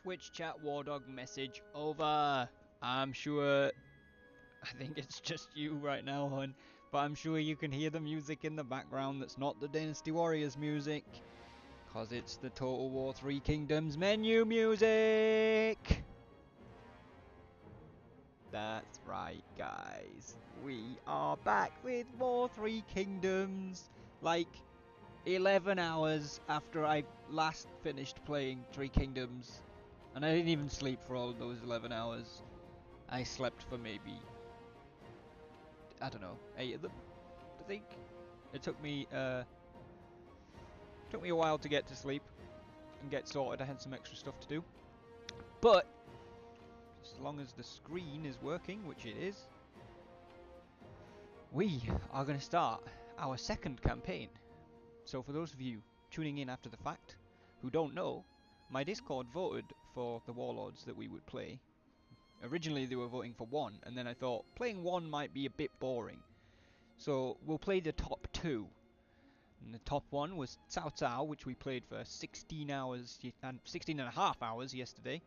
Twitch chat Wardog message over. I'm sure, I think it's just you right now, hon, but I'm sure you can hear the music in the background that's not the Dynasty Warriors music, cause it's the Total War 3 Kingdoms menu music! That's right, guys. We are back with more 3 Kingdoms, like 11 hours after I last finished playing 3 Kingdoms. And I didn't even sleep for all of those 11 hours. I slept for maybe, I don't know, 8 of them, I think. It took me a while to get to sleep and get sorted. I had some extra stuff to do. But as long as the screen is working, which it is, we are going to start our second campaign. So for those of you tuning in after the fact who don't know, my Discord voted for the warlords that we would play. Originally they were voting for 1, and then I thought playing 1 might be a bit boring. So we'll play the top 2. And the top 1 was Cao Cao, which we played for 16 hours and 16 and a half hours yesterday.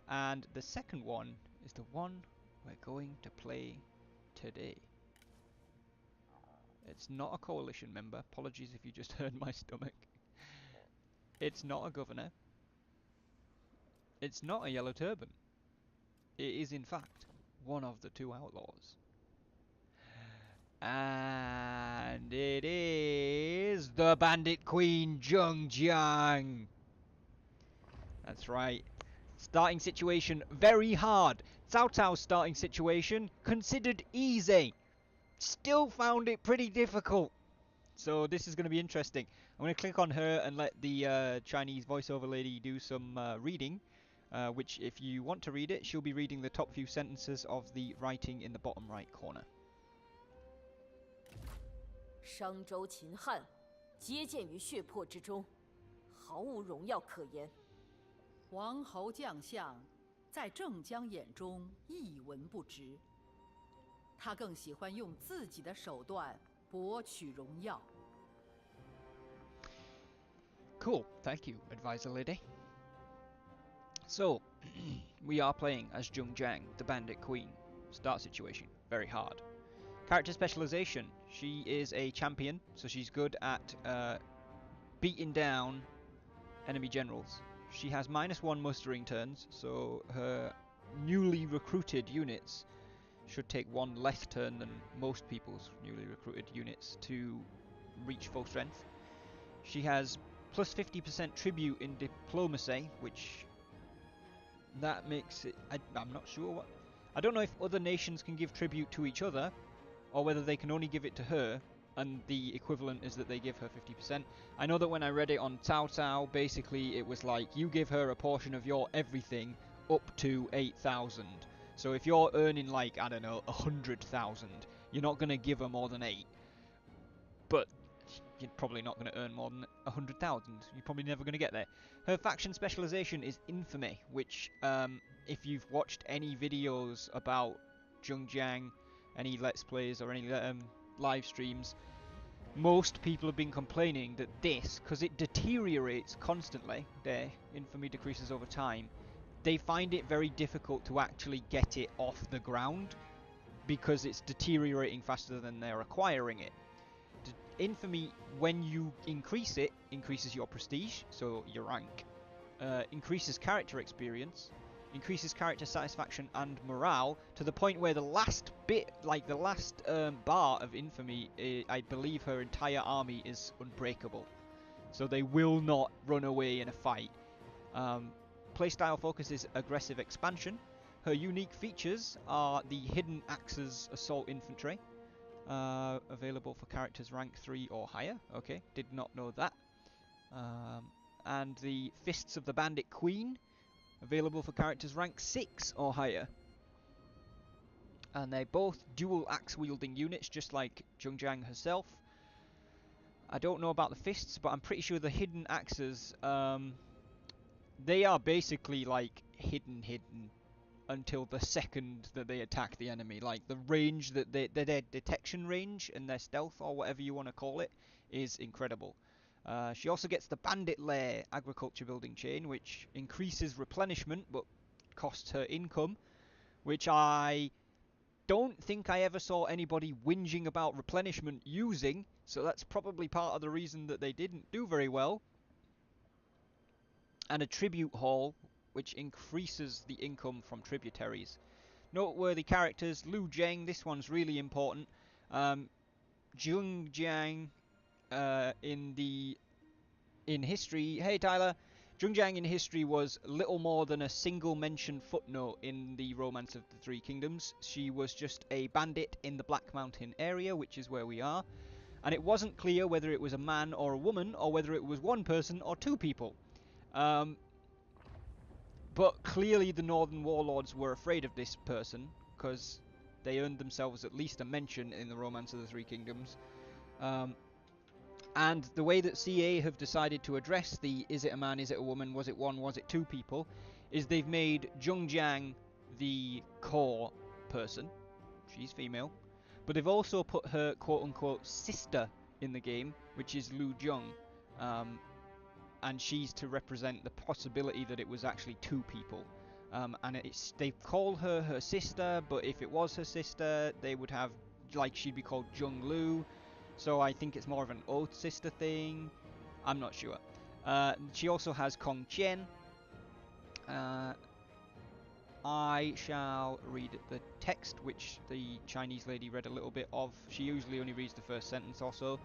And the second one is the one we're going to play today. It's not a coalition member. Apologies if you just heard my stomach. It's not a governor. It's not a yellow turban. It is in fact one of the 2 outlaws. And it is the Bandit Queen Zheng Jiang. That's right. Starting situation very hard. Cao Cao's starting situation considered easy. Still found it pretty difficult. So this is going to be interesting. I'm going to click on her and let the Chinese voiceover lady do some reading. Which, if you want to read it, she'll be reading the top few sentences of the writing in the bottom right corner. 商周秦汉，皆建于血泊之中，毫无荣耀可言。王侯将相，在郑江眼中一文不值。他更喜欢用自己的手段博取荣耀。Cool, thank you, advisor lady. So, we are playing as Zheng Jiang, the Bandit Queen. Start situation, very hard. Character specialization, she is a champion, so she's good at beating down enemy generals. She has -1 mustering turns, so her newly recruited units should take 1 less turn than most people's newly recruited units to reach full strength. She has plus 50% tribute in diplomacy, which that makes it... I'm not sure what... I don't know if other nations can give tribute to each other, or whether they can only give it to her, and the equivalent is that they give her 50%. I know that when I read it on Cao Cao, basically it was like, you give her a portion of your everything up to 8,000. So if you're earning like, I don't know, 100,000, you're not going to give her more than 8. But you're probably not going to earn more than 100,000. You're probably never going to get there. Her faction specialization is infamy, which, if you've watched any videos about Zheng Jiang, any Let's Plays or any live streams, most people have been complaining that this, because it deteriorates constantly, their infamy decreases over time, they find it very difficult to actually get it off the ground because it's deteriorating faster than they're acquiring it. Infamy, when you increase it, increases your prestige, so your rank, increases character experience, increases character satisfaction and morale, to the point where the last bit, like the last bar of infamy, I believe her entire army is unbreakable. So they will not run away in a fight. Playstyle focus is aggressive expansion. Her unique features are the Hidden Axes Assault Infantry, available for characters rank 3 or higher. Okay, did not know that. And the Fists of the Bandit Queen, available for characters rank 6 or higher. And they're both dual axe wielding units, just like Zheng Jiang herself. I don't know about the fists, but I'm pretty sure the hidden axes, they are basically like hidden until the second that they attack the enemy. Like the range that their detection range and their stealth, or whatever you want to call it, is incredible. She also gets the Bandit Lair agriculture building chain, which increases replenishment but costs her income, which I don't think I ever saw anybody whinging about replenishment using, so that's probably part of the reason that they didn't do very well. And a tribute hall, which increases the income from tributaries. Noteworthy characters, Lu Zheng, this one's really important. Zheng Jiang in history. Hey Tyler, Zheng Jiang in history was little more than a single mention footnote in the Romance of the Three Kingdoms. She was just a bandit in the Black Mountain area, which is where we are. And it wasn't clear whether it was a man or a woman, or whether it was one person or two people. But clearly the Northern Warlords were afraid of this person, because they earned themselves at least a mention in the Romance of the Three Kingdoms. And the way that CA have decided to address the is it a man, is it a woman, was it one, was it two people, is they've made Zheng Jiang the core person. She's female. But they've also put her quote-unquote sister in the game, which is Lu Zheng. And she's to represent the possibility that it was actually two people. And they call her sister, but if it was her sister, they would have, like, she'd be called Zheng Lu. So I think it's more of an oath sister thing. I'm not sure. She also has Kong Qian. I shall read the text, which the Chinese lady read a little bit of. She usually only reads the first sentence or so.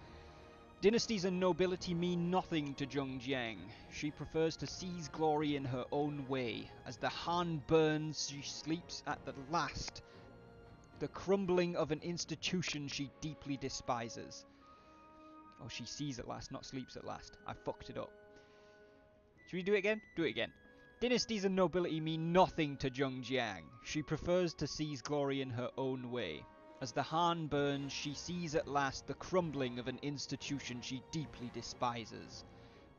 Dynasties and nobility mean nothing to Zheng Jiang. She prefers to seize glory in her own way. As the Han burns, she sleeps at the last. The crumbling of an institution she deeply despises. Oh, she sees at last, not sleeps at last. I fucked it up. Should we do it again? Do it again. Dynasties and nobility mean nothing to Zheng Jiang. She prefers to seize glory in her own way. As the Han burns, she sees at last the crumbling of an institution she deeply despises.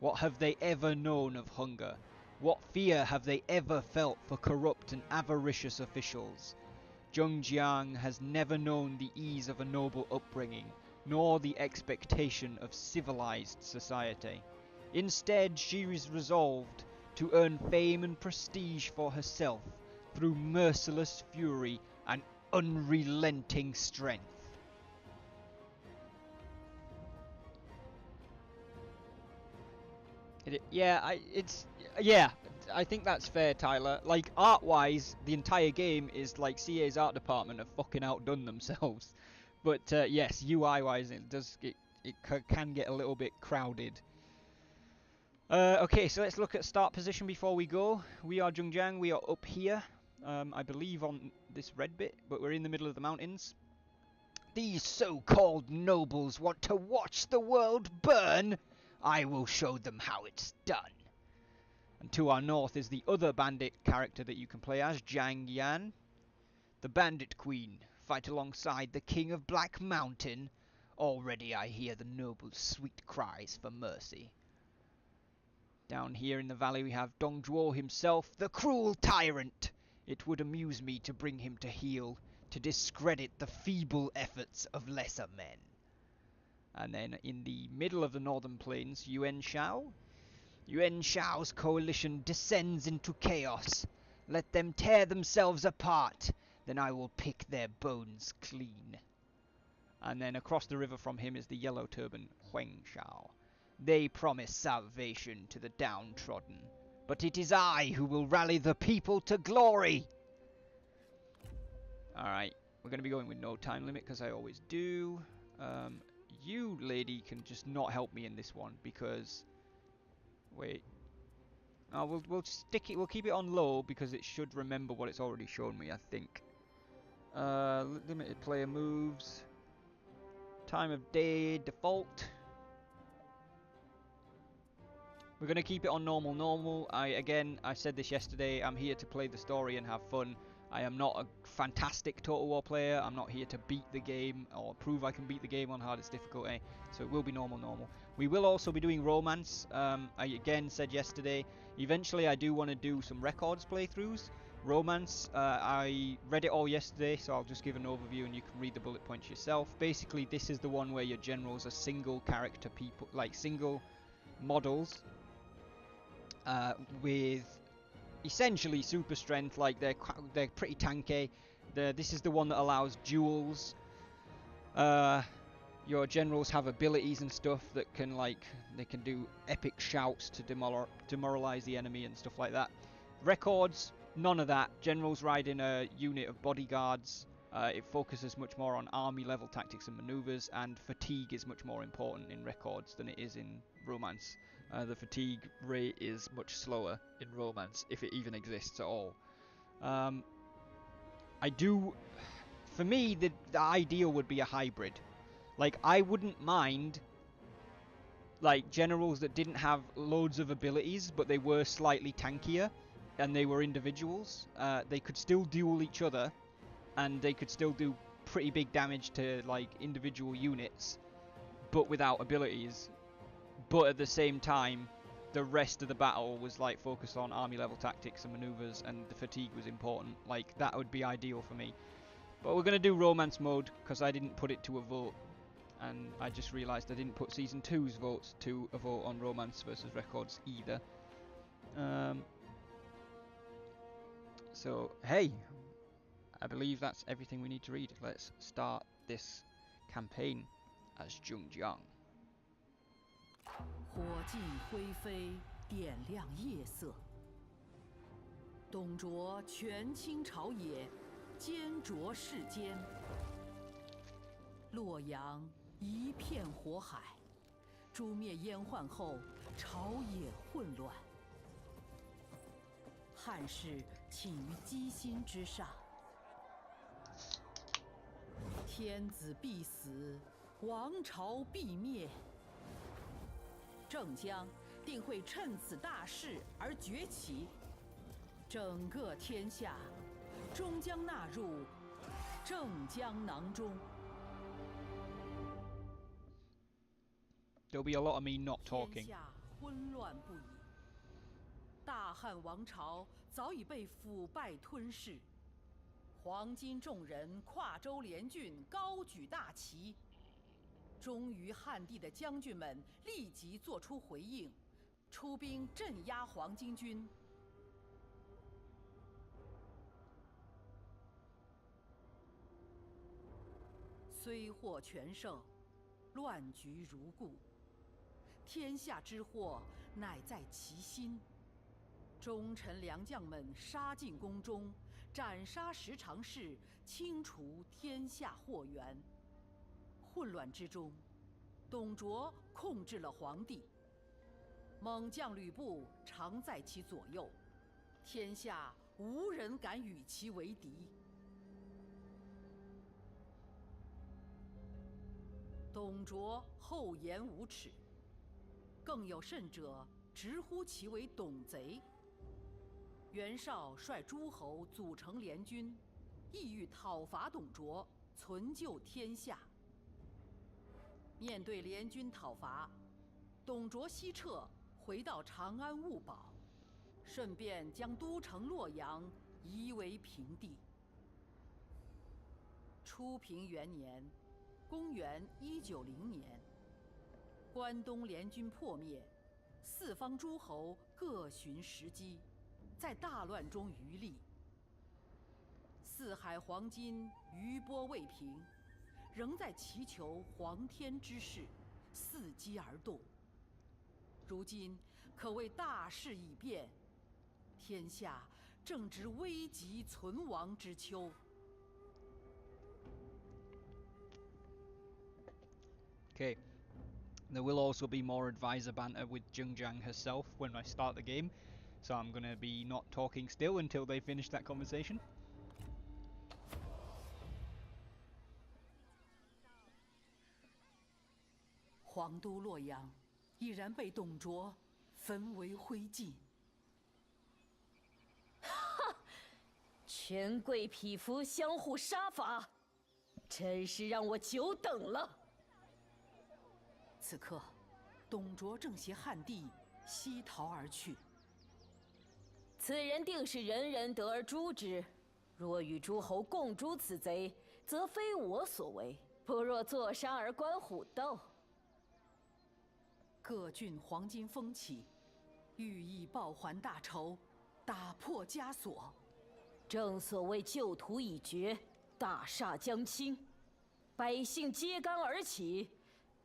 What have they ever known of hunger? What fear have they ever felt for corrupt and avaricious officials? Zheng Jiang has never known the ease of a noble upbringing, nor the expectation of civilized society. Instead, she is resolved to earn fame and prestige for herself through merciless fury and unrelenting strength. I think that's fair, Tyler. Like, art-wise, the entire game is like CA's art department have fucking outdone themselves. But yes, UI-wise, it can get a little bit crowded. Okay, so let's look at start position before we go. We are Zheng Jiang. We are up here, I believe on this red bit, but we're in the middle of the mountains. These so-called nobles want to watch the world burn. I will show them how it's done. And to our north is the other bandit character that you can play as, Zhang Yan, the Bandit Queen. Fight alongside the King of Black Mountain. Already I hear the nobles' sweet cries for mercy. Down here in the valley we have Dong Zhuo himself, the cruel tyrant. It would amuse me to bring him to heel, to discredit the feeble efforts of lesser men. And then in the middle of the northern plains, Yuan Shao. Yuan Shao's coalition descends into chaos. Let them tear themselves apart, then I will pick their bones clean. And then across the river from him is the yellow turban, Huang Shao. They promise salvation to the downtrodden, but it is I who will rally the people to glory. Alright, we're going to be going with no time limit because I always do. You, lady, can just not help me in this one because... Wait. We'll stick it. We'll keep it on low because it should remember what it's already shown me, I think. Limited player moves. Time of day default. We're going to keep it on normal. I said this yesterday, I'm here to play the story and have fun. I am not a fantastic Total War player. I'm not here to beat the game or prove I can beat the game on hardest difficulty. So it will be normal. We will also be doing romance. I again said yesterday, eventually I do want to do some records playthroughs. Romance, I read it all yesterday, so I'll just give an overview and you can read the bullet points yourself. Basically, this is the one where your generals are single character people, like single models with essentially super strength. Like they're pretty tanky. This is the one that allows duels. Your generals have abilities and stuff that can they can do epic shouts to demoralize the enemy and stuff like that. Records, none of that. Generals ride in a unit of bodyguards. It focuses much more on army level tactics and maneuvers, and fatigue is much more important in Records than it is in Romance. The fatigue rate is much slower in Romance, if it even exists at all. For me, the ideal would be a hybrid. Like, I wouldn't mind like generals that didn't have loads of abilities, but they were slightly tankier, and they were individuals. They could still duel each other, and they could still do pretty big damage to like individual units, but without abilities. But at the same time, the rest of the battle was like focused on army level tactics and maneuvers, and the fatigue was important. Like, that would be ideal for me. But we're gonna do Romance mode because I didn't put it to a vote, and I just realised I didn't put Season 2's votes to a vote on Romance versus Records either. So, hey, I believe that's everything we need to read. Let's start this campaign as Zheng Jiang. 火尽灰飞，点亮夜色。董卓权倾朝野，奸浊世间。洛阳一片火海，诛灭燕患后，朝野混乱。汉室寝于鸡心之上。天子必死，王朝必灭。郑江定会趁此大势而崛起，整个天下终将纳入郑江囊中。There'll be a lot of me not 天 talking. 下混乱不已，大汉王朝早已被腐败吞噬。黄巾众人跨州联军高举大旗。忠于汉地的将军们立即作出回应，出兵镇压黄巾军。虽获全胜，乱局如故。天下之祸乃在其心。忠臣良将们杀进宫中，斩杀十常侍，清除天下祸源。混乱之中，董卓控制了皇帝。猛将吕布常在其左右，天下无人敢与其为敌。董卓厚颜无耻，更有甚者直呼其为董贼。袁绍率诸侯组成联军，意欲讨伐董卓，存救天下。面对联军讨伐，董卓西撤，回到长安务保，顺便将都城洛阳夷为平地。初平元年，公元190年，关东联军破灭，四方诸侯各寻时机，在大乱中渔利。四海黄金余波未平，仍在祈求皇天之事，伺机而动。如今可谓大势已变，天下正值危急存亡之秋。Okay. There will also be more advisor banter with Zheng Jiang herself when I start the game, so I'm going to be not talking still until they finish that conversation. 皇都洛阳已然被董卓焚为灰烬。权贵匹夫相互杀伐，真是让我久等了。此刻，董卓正携汉帝西逃而去。此人定是人人得而诛之。若与诸侯共诛此贼，则非我所为，不若坐山而观虎斗。各郡黄金封起，寓意报还大仇，打破枷锁。正所谓旧土已绝，大厦将倾，百姓揭竿而起，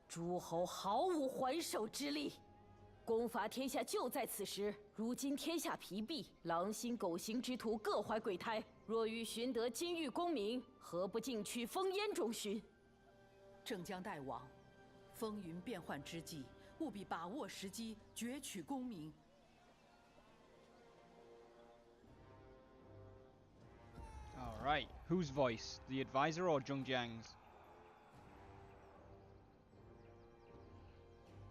诸侯毫无还手之力。攻伐天下就在此时。如今天下疲弊，狼心狗行之徒各怀鬼胎。若欲寻得金玉功名，何不进去烽烟中寻？正将大王，风云变幻之际，务必把握时机，攫取功名。All right. Whose voice? The advisor or Zheng Jiang's?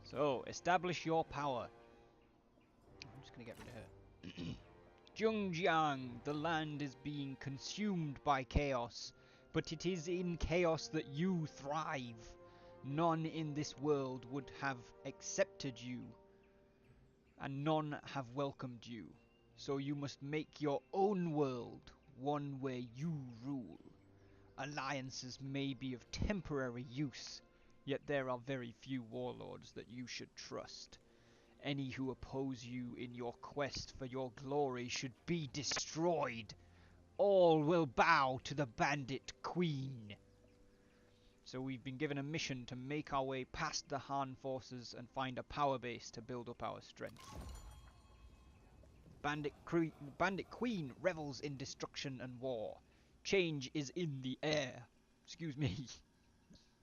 So, establish your power. I'm just going to get rid of her. Zheng Jiang, the land is being consumed by chaos, but it is in chaos that you thrive. None in this world would have accepted you, and none have welcomed you. So you must make your own world, one where you rule. Alliances may be of temporary use, yet there are very few warlords that you should trust. Any who oppose you in your quest for your glory should be destroyed. All will bow to the Bandit Queen. So we've been given a mission to make our way past the Han forces and find a power base to build up our strength. Bandit Queen revels in destruction and war. Change is in the air. Excuse me.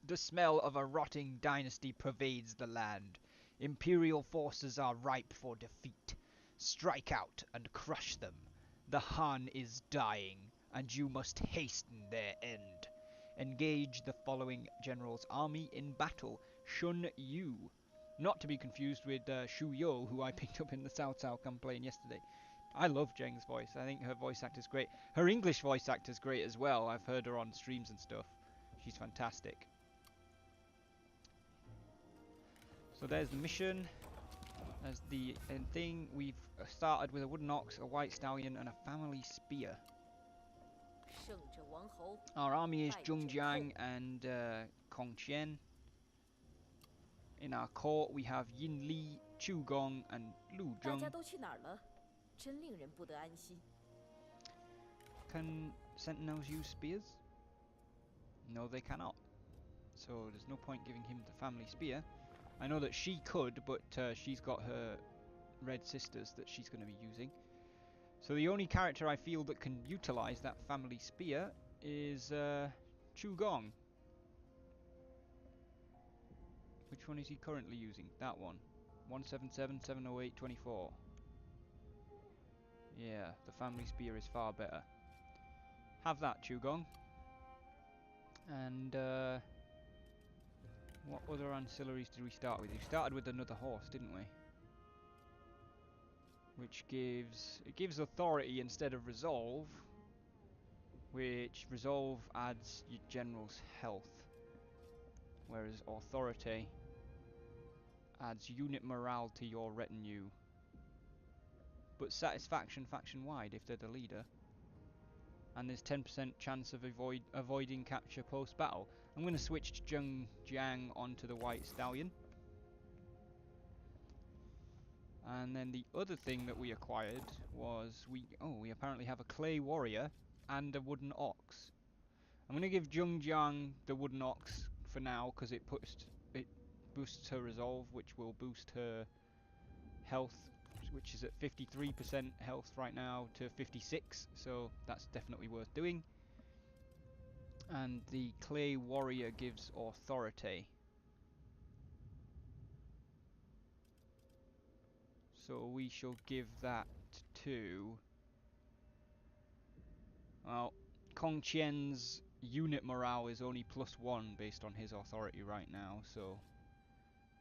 The smell of a rotting dynasty pervades the land. Imperial forces are ripe for defeat. Strike out and crush them. The Han is dying, and you must hasten their end. Engage the following general's army in battle. Shun Yu. Not to be confused with Shu Yo, who I picked up in the Cao Cao campaign yesterday. I love Zheng's voice. I think her voice actor's great. Her English voice actor's great as well. I've heard her on streams and stuff. She's fantastic. So there's the mission. There's the thing. We've started with a wooden ox, a white stallion, and a family spear. Our army is Zheng Jiang and Kong Qian. In our court we have Yin Li, Chu Gong, and Lu Zheng. Can sentinels use spears? No, they cannot. So there's no point giving him the family spear. I know that she could, but she's got her red sisters that she's going to be using. So the only character I feel that can utilize that family spear is Chu Gong. Which one is he currently using? That one. 177, 708, 24. Yeah, the family spear is far better. Have that, Chu Gong. And what other ancillaries did we start with? We started with another horse, didn't we? Which gives authority instead of resolve. Which resolve adds your general's health, whereas authority adds unit morale to your retinue. But satisfaction faction wide if they're the leader. And there's 10% chance of avoiding capture post battle. I'm going to switch Zheng Jiang onto the white stallion. And then the other thing that we acquired was we apparently have a clay warrior and a wooden ox. I'm going to give Zheng Jiang the wooden ox for now because it boosts her resolve, which will boost her health, which is at 53% health right now, to 56, so that's definitely worth doing. And the clay warrior gives authority. So we shall give that to... Well, Kong Qian's unit morale is only +1 based on his authority right now, so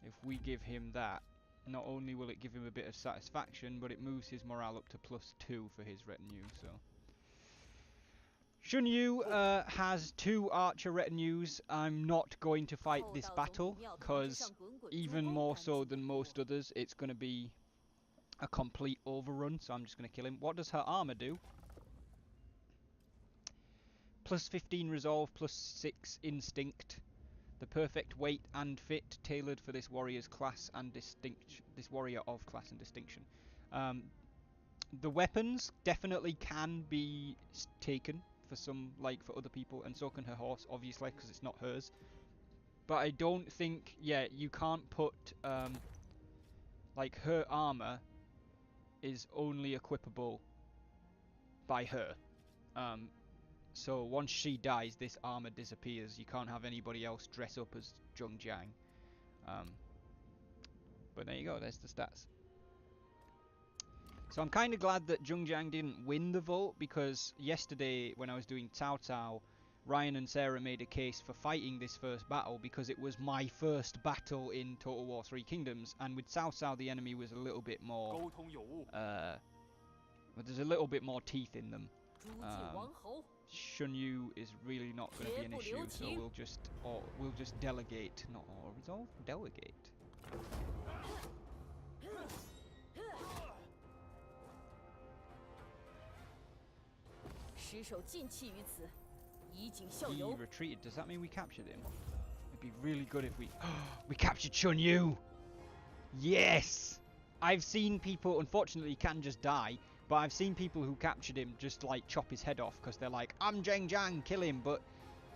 if we give him that, not only will it give him a bit of satisfaction, but it moves his morale up to +2 for his retinue, so... Shun Yu has 2 archer retinues. I'm not going to fight this battle, because even more so than most others, it's going to be a complete overrun, so I'm just going to kill him. What does her armor do? +15 resolve, +6 instinct, The perfect weight and fit, tailored for this warrior's class and distinction. This warrior of class and distinction. The weapons definitely can be taken for some, like for other people, and so can her horse, obviously, because it's not hers. But I don't think, yeah, you can't put, like her armor is only equipable by her. So once she dies, this armor disappears. You can't have anybody else dress up as Zheng Jiang. But there you go, there's the stats. So I'm kind of glad that Zheng Jiang didn't win the vote, because yesterday when I was doing Cao Cao, Ryan and Sarah made a case for fighting this first battle because it was my first battle in Total War 3 Kingdoms, and with Cao Cao the enemy was a little bit more... there's a little bit more teeth in them. Shun Yu is really not going to be an issue, so we'll just delegate, not resolve, delegate. He retreated. Does that mean we captured him? It'd be really good if we... we captured Shun Yu! Yes! I've seen people, unfortunately he can just die, but I've seen people who captured him just like chop his head off because they're like, I'm Zheng Jiang, kill him. But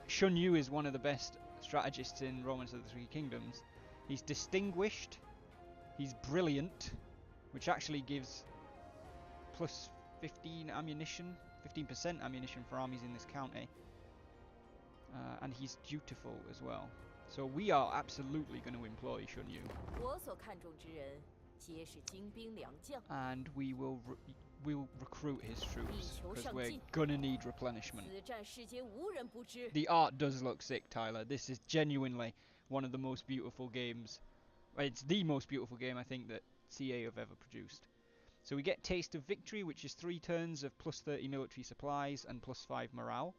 Shun Yu is one of the best strategists in Romance of the Three Kingdoms. He's distinguished, he's brilliant, which actually gives plus 15 ammunition, 15% ammunition for armies in this county. And he's dutiful as well. So we are absolutely going to employ Shun Yu. And we'll recruit his troops, because we're gonna need replenishment. The art does look sick, Tyler. This is genuinely one of the most beautiful games. It's the most beautiful game I think that CA have ever produced. So we get Taste of Victory, which is 3 turns of plus 30 military supplies and plus 5 morale.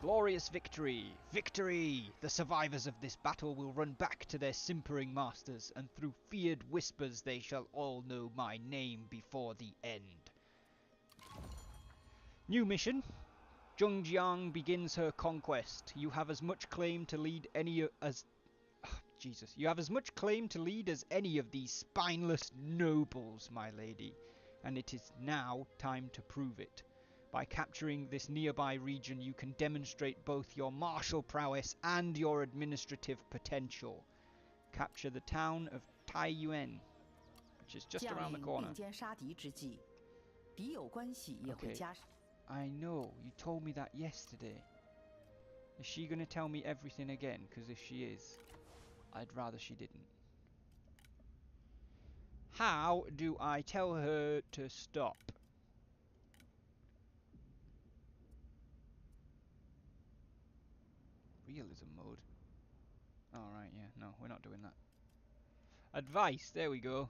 Glorious victory! Victory! The survivors of this battle will run back to their simpering masters, and through feared whispers they shall all know my name before the end. New mission. Zheng Jiang begins her conquest. You have as much claim to lead as any of these spineless nobles, my lady, and it is now time to prove it. By capturing this nearby region, you can demonstrate both your martial prowess and your administrative potential. Capture the town of Taiyuan, which is just around the corner. Okay. I know, you told me that yesterday. Is she going to tell me everything again? Because if she is, I'd rather she didn't. How do I tell her to stop? Realism mode. Alright, yeah, no, we're not doing that. Advice, there we go.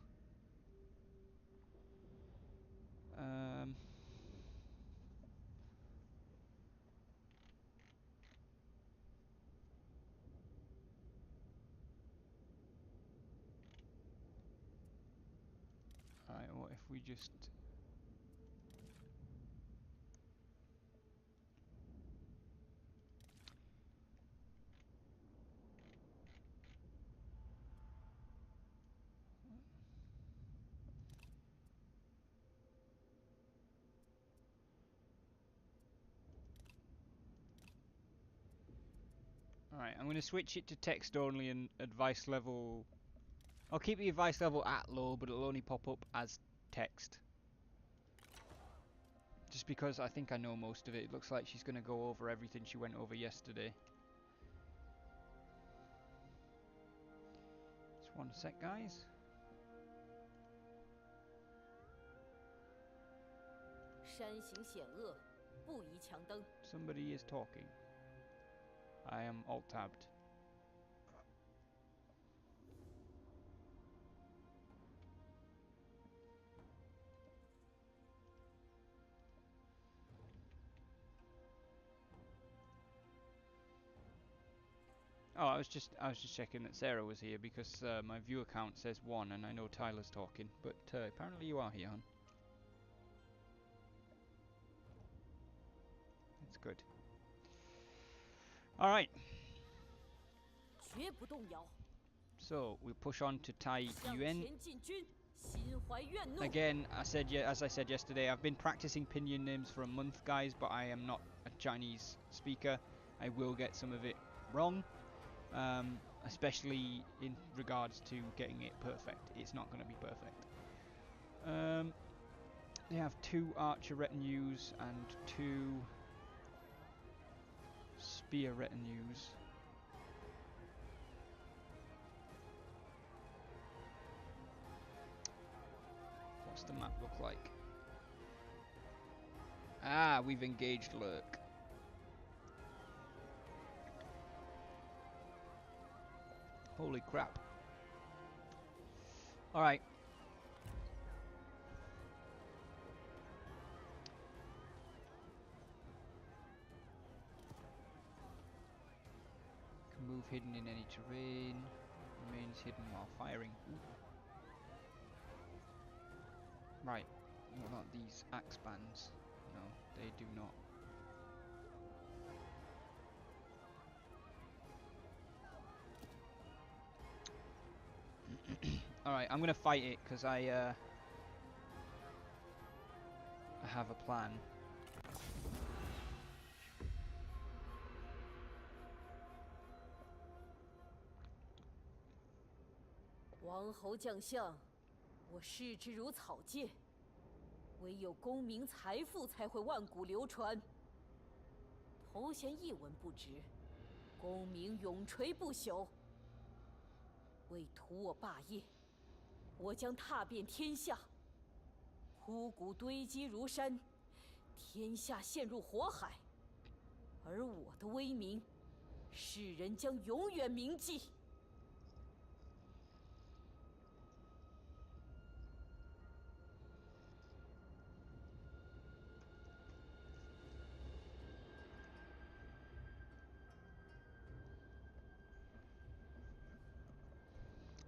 Alright, what if we just... Alright, I'm going to switch it to text only and advice level... I'll keep the advice level at low, but it'll only pop up as text. Just because I think I know most of it. It looks like she's going to go over everything she went over yesterday. Just one sec, guys. Somebody is talking. I am alt-tabbed. Oh, I was just checking that Sarah was here because my view account says 1 and I know Tyler's talking, but apparently you are here, hon. That's good. Alright. 绝不动摇。 So we'll push on to Tai 向 Yuan. 前进军，心怀怨怒。 Again, as I said yesterday, I've been practicing pinyin names for a month, guys, but I am not a Chinese speaker. I will get some of it wrong, especially in regards to getting it perfect. It's not going to be perfect. They have 2 archer retinues and 2 spear retinues. What's the map look like? Ah, we've engaged Lurk. Holy crap. Alright. Can move hidden in any terrain. Remains hidden while firing. Ooh. Right. What about these axe bands? No, they do not. Alright, I'm gonna fight it because I have a plan. 王侯将相，我视之如草芥。唯有功名财富才会万古流传。头衔一文不值，功名永垂不朽。为图我霸业，我将踏遍天下。枯骨堆积如山，天下陷入火海。而我的威名，世人将永远铭记。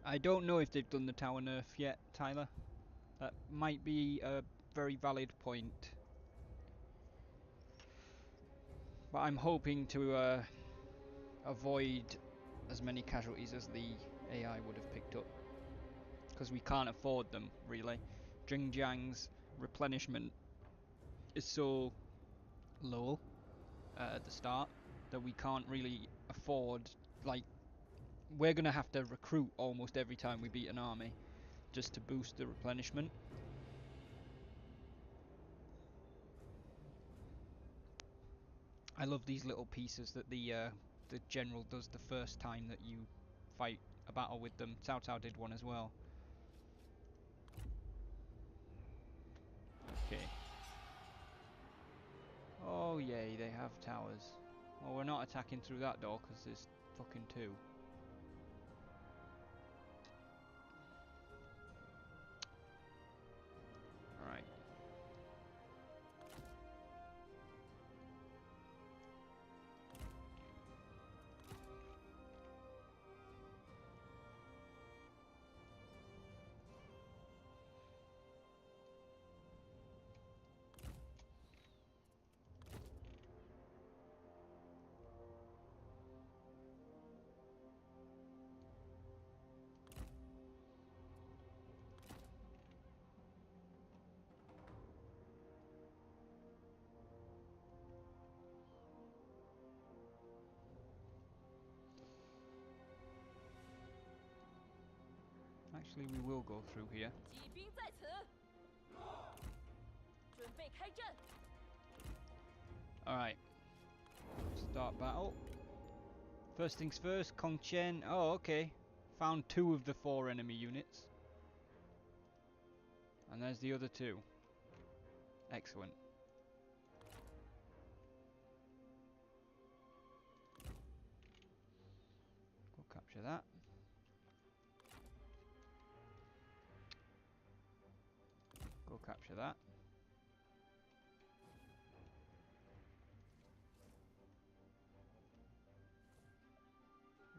I don't know if they've done the tower nerf yet, Tyler. That might be a very valid point. But I'm hoping to avoid as many casualties as the AI would have picked up. Because we can't afford them, really. Zheng Jiang's replenishment is so low at the start that we can't really afford, like, we're going to have to recruit almost every time we beat an army just to boost the replenishment. I love these little pieces that the general does the first time that you fight a battle with them. Cao Cao did one as well. Okay. Oh yay, they have towers. Well, we're not attacking through that door because there's fucking 2. Alright. Actually, we will go through here. 骑兵在此，准备开战。 Alright. Start battle. First things first, Kong Chen. Oh, okay. Found 2 of the 4 enemy units. And there's the other 2. Excellent. Go capture that. Go capture that.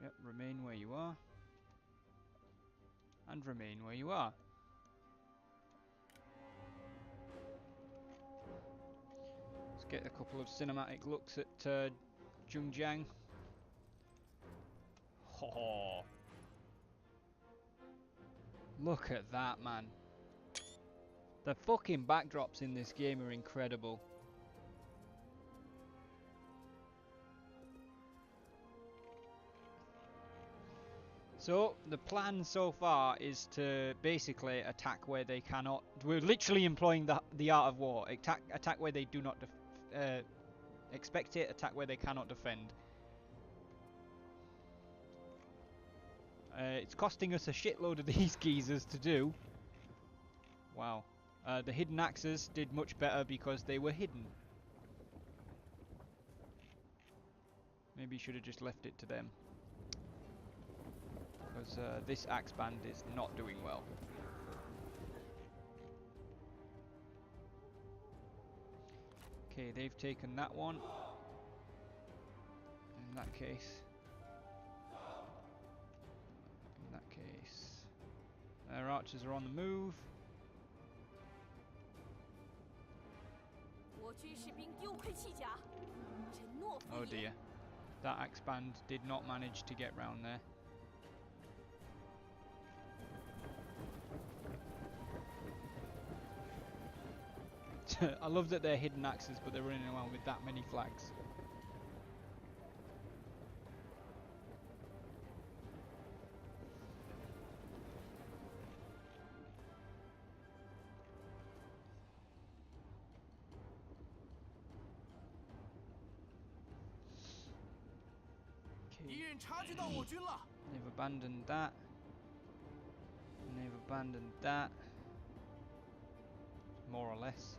Yep, remain where you are. And remain where you are. Let's get a couple of cinematic looks at Zheng Jiang. Oh, look at that, man. The fucking backdrops in this game are incredible. So, the plan so far is to basically attack where they cannot... We're literally employing the art of war. Attack where they do not expect it, attack where they cannot defend. It's costing us a shitload of these geezers to do. Wow. The hidden axes did much better because they were hidden. Maybe you should have just left it to them. Because this axe band is not doing well. Okay, they've taken that one. In that case. Their archers are on the move. Oh dear. That axe band did not manage to get round there. I love that they're hidden axes, but they're running around with that many flags. They've abandoned that. And they've abandoned that. More or less.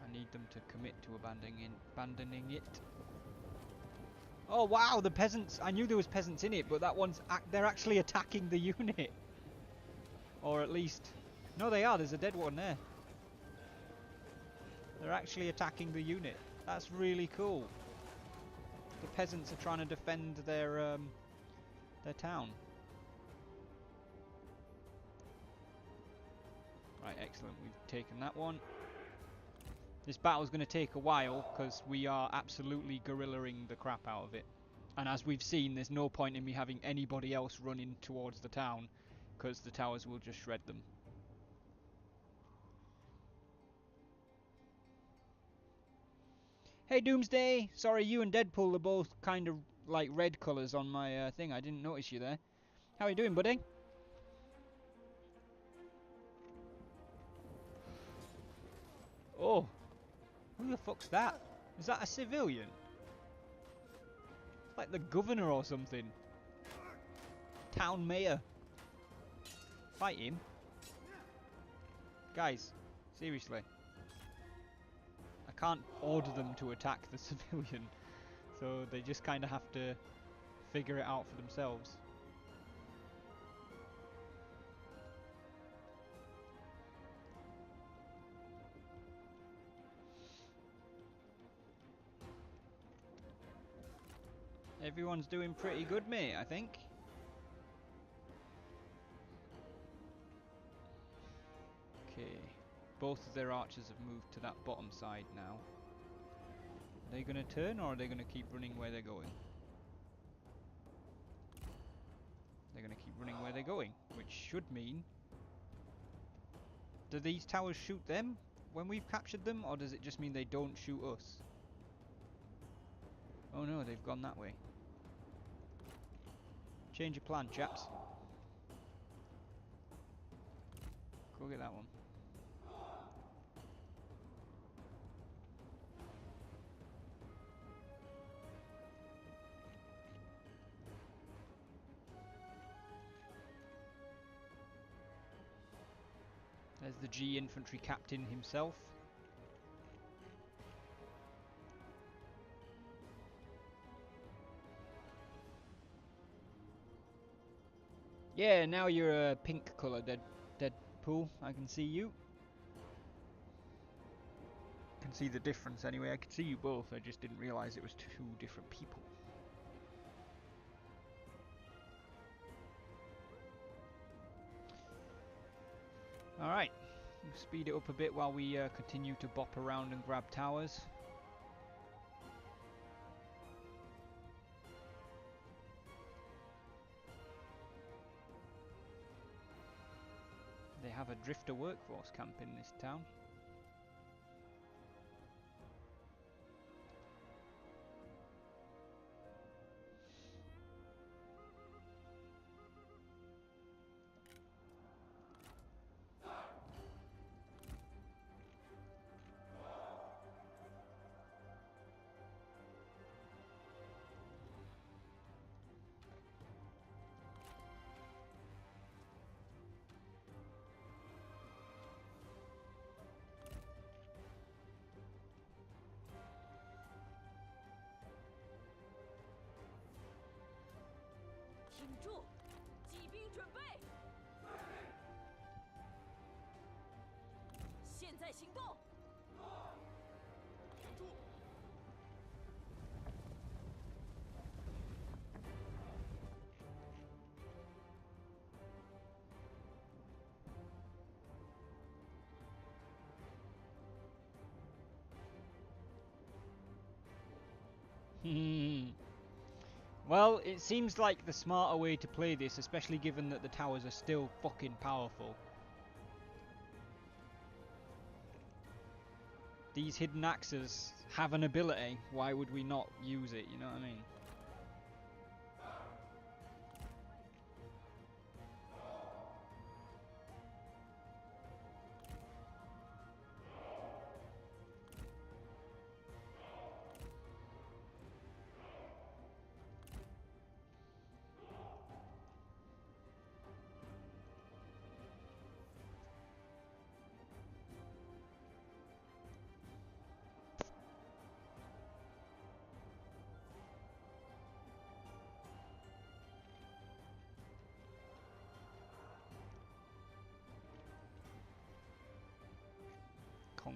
I need them to commit to abandoning it. Oh wow, the peasants! I knew there was peasants in it, but that one's they're actually attacking the unit. Or at least... No, they are. There's a dead one there. They're actually attacking the unit. That's really cool. The peasants are trying to defend their town. Right, excellent. We've taken that one. This battle's going to take a while because we are absolutely guerrillaing the crap out of it. And as we've seen, there's no point in me having anybody else running towards the town because the towers will just shred them. Hey Doomsday! Sorry, you and Deadpool are both kind of like red colours on my thing. I didn't notice you there. How are you doing, buddy? Oh! Who the fuck's that? Is that a civilian? Like the governor or something. Town mayor. Fight him. Guys, seriously. I can't order them to attack the civilian, so they just kind of have to figure it out for themselves. Everyone's doing pretty good, mate, I think. Okay. Both of their archers have moved to that bottom side now. Are they going to turn or are they going to keep running where they're going? They're going to keep running where they're going, which should mean... Do these towers shoot them when we've captured them, or does it just mean they don't shoot us? Oh no, they've gone that way. Change your plan, chaps. Go get that one. There's the G infantry captain himself. Yeah, now you're a pink colour, Deadpool. I can see you. I can see the difference anyway. I could see you both. I just didn't realise it was two different people. Alright, we'll speed it up a bit while we continue to bop around and grab towers. they have a drifter workforce camp in this town. Well, it seems like the smarter way to play this, especially given that the towers are still fucking powerful. These hidden axes have an ability, why would we not use it, you know what I mean?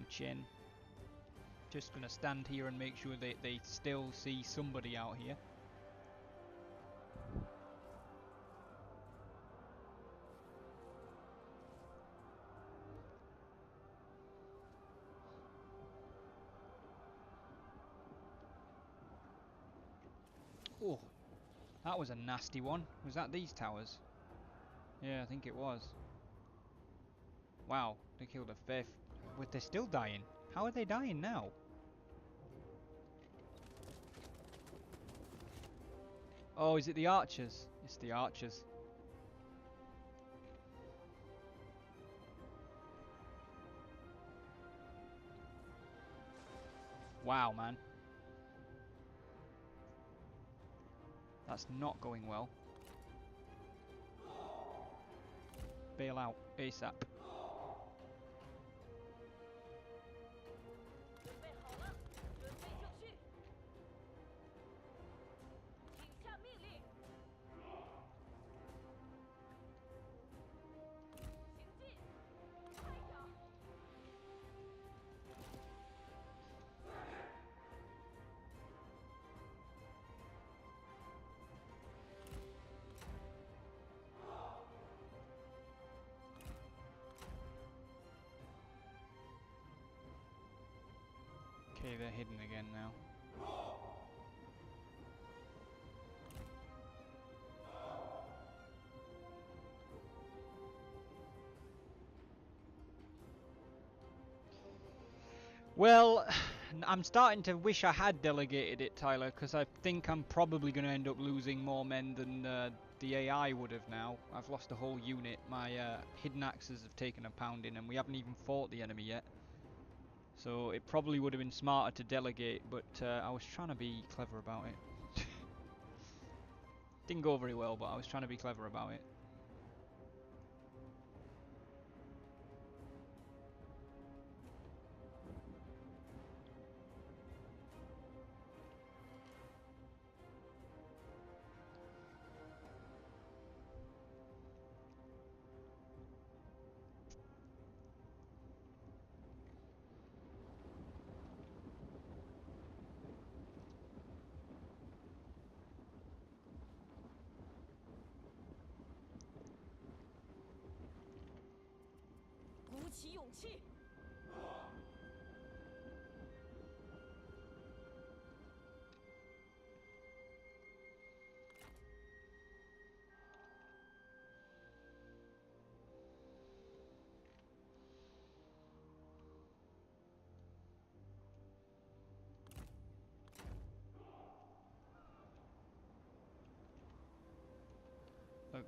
Chin. Just gonna stand here and make sure that they still see somebody out here. Oh, that was a nasty one. Was that these towers? Yeah, I think it was. Wow, they killed a fifth. But they're still dying. How are they dying now? Oh, is it the archers? It's the archers. Wow, man. That's not going well. Bail out ASAP. Okay, they're hidden again now. Well, I'm starting to wish I had delegated it, Tyler, because I think I'm probably going to end up losing more men than the AI would have now. I've lost a whole unit. My hidden axes have taken a pounding, and we haven't even fought the enemy yet. So it probably would have been smarter to delegate, but I was trying to be clever about it. Didn't go very well, but I was trying to be clever about it.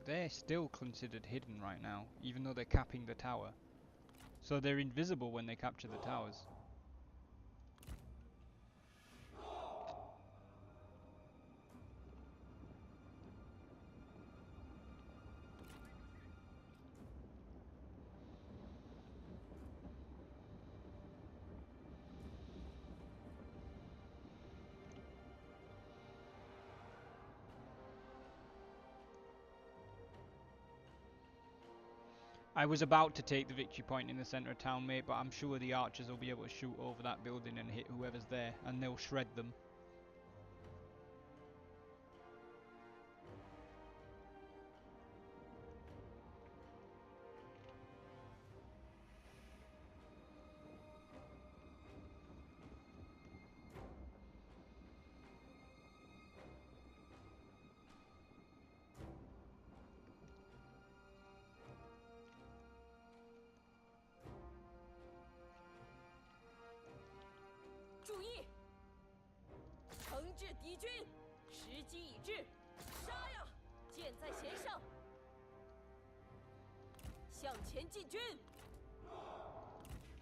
they're still considered hidden right now, even though they're capping the tower. So they're invisible when they capture the towers. I was about to take the victory point in the centre of town, mate, but I'm sure the archers will be able to shoot over that building and hit whoever's there, and they'll shred them.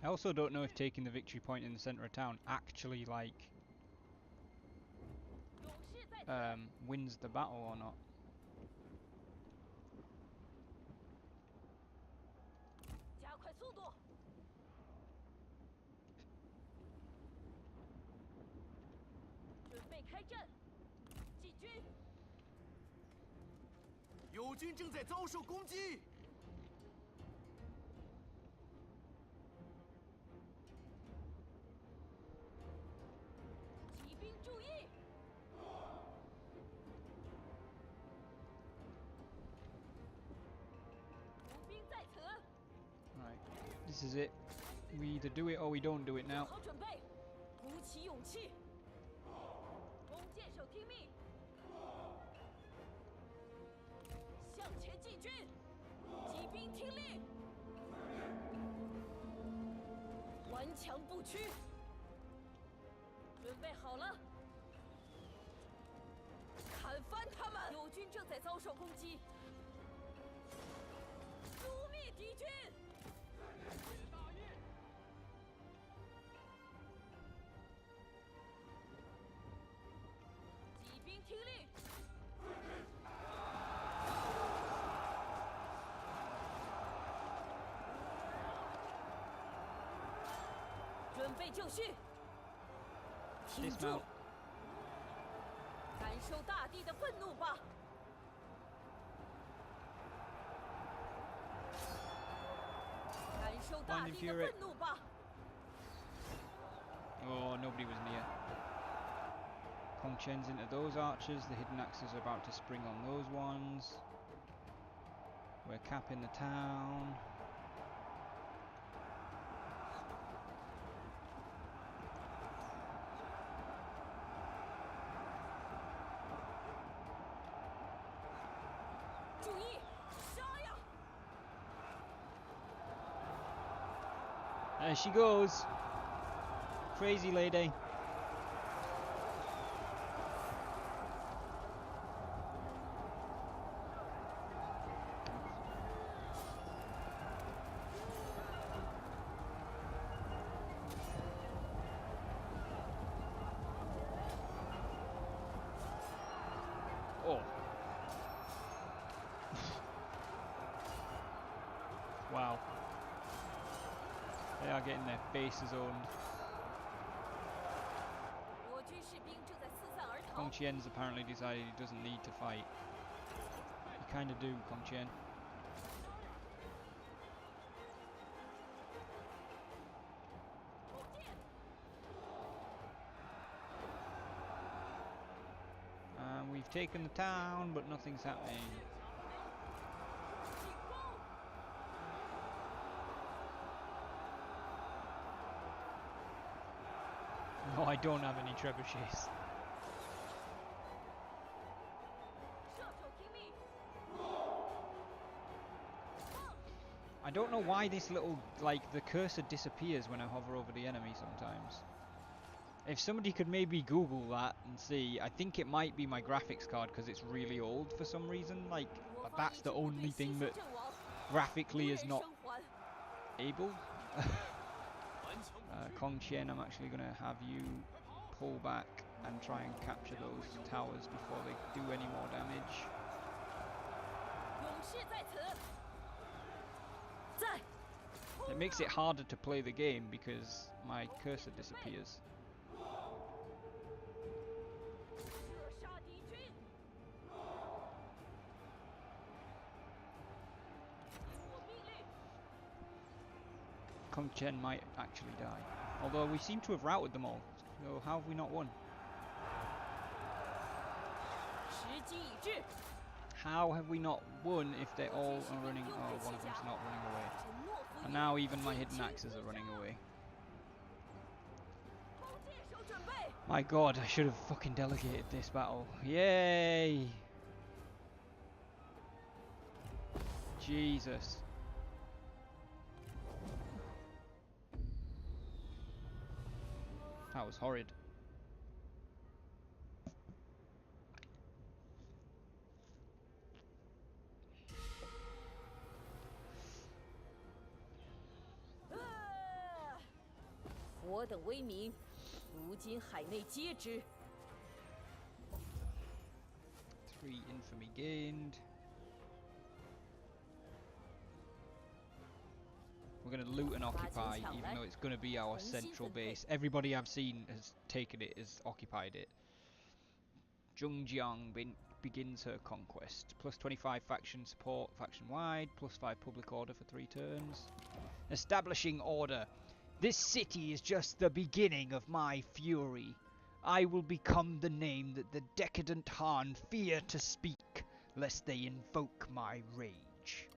I also don't know if taking the victory point in the centre of town actually, like, wins the battle or not. Right, this is it. We either do it or we don't do it now. Dismount. Blind Fury. Oh, nobody was near. Kong Chen's into those archers. The hidden axes are about to spring on those ones. We're capping the town. There she goes. Crazy lady. Oh. Wow. They are getting their faces owned. Kong Qian's apparently decided he doesn't need to fight. You kind of do, Kong Qian. And we've taken the town, but nothing's happening. No, I don't have any trebuchets. I don't know why this little, like, the cursor disappears when I hover over the enemy sometimes. If somebody could maybe Google that and see, I think it might be my graphics card because it's really old for some reason. Like, I that's the only thing that graphically is not able. Kongqian, I'm actually going to have you pull back and try and capture those towers before they do any more damage. It makes it harder to play the game because my cursor disappears. Kongqian might actually die. Although we seem to have routed them all. So how have we not won? How have we not won if they all are running... Oh, one of them's not running away. And now even my hidden axes are running away. My god, I should have fucking delegated this battle. Yay! Jesus. That was horrid. Three infamy gained. We're going to loot and occupy, even though it's going to be our central base. Everybody I've seen has taken it, has occupied it. Zheng Jiang begins her conquest. Plus 25 faction support faction-wide. Plus 5 public order for 3 turns. Establishing order. This city is just the beginning of my fury. I will become the name that the decadent Han fear to speak, lest they invoke my rage.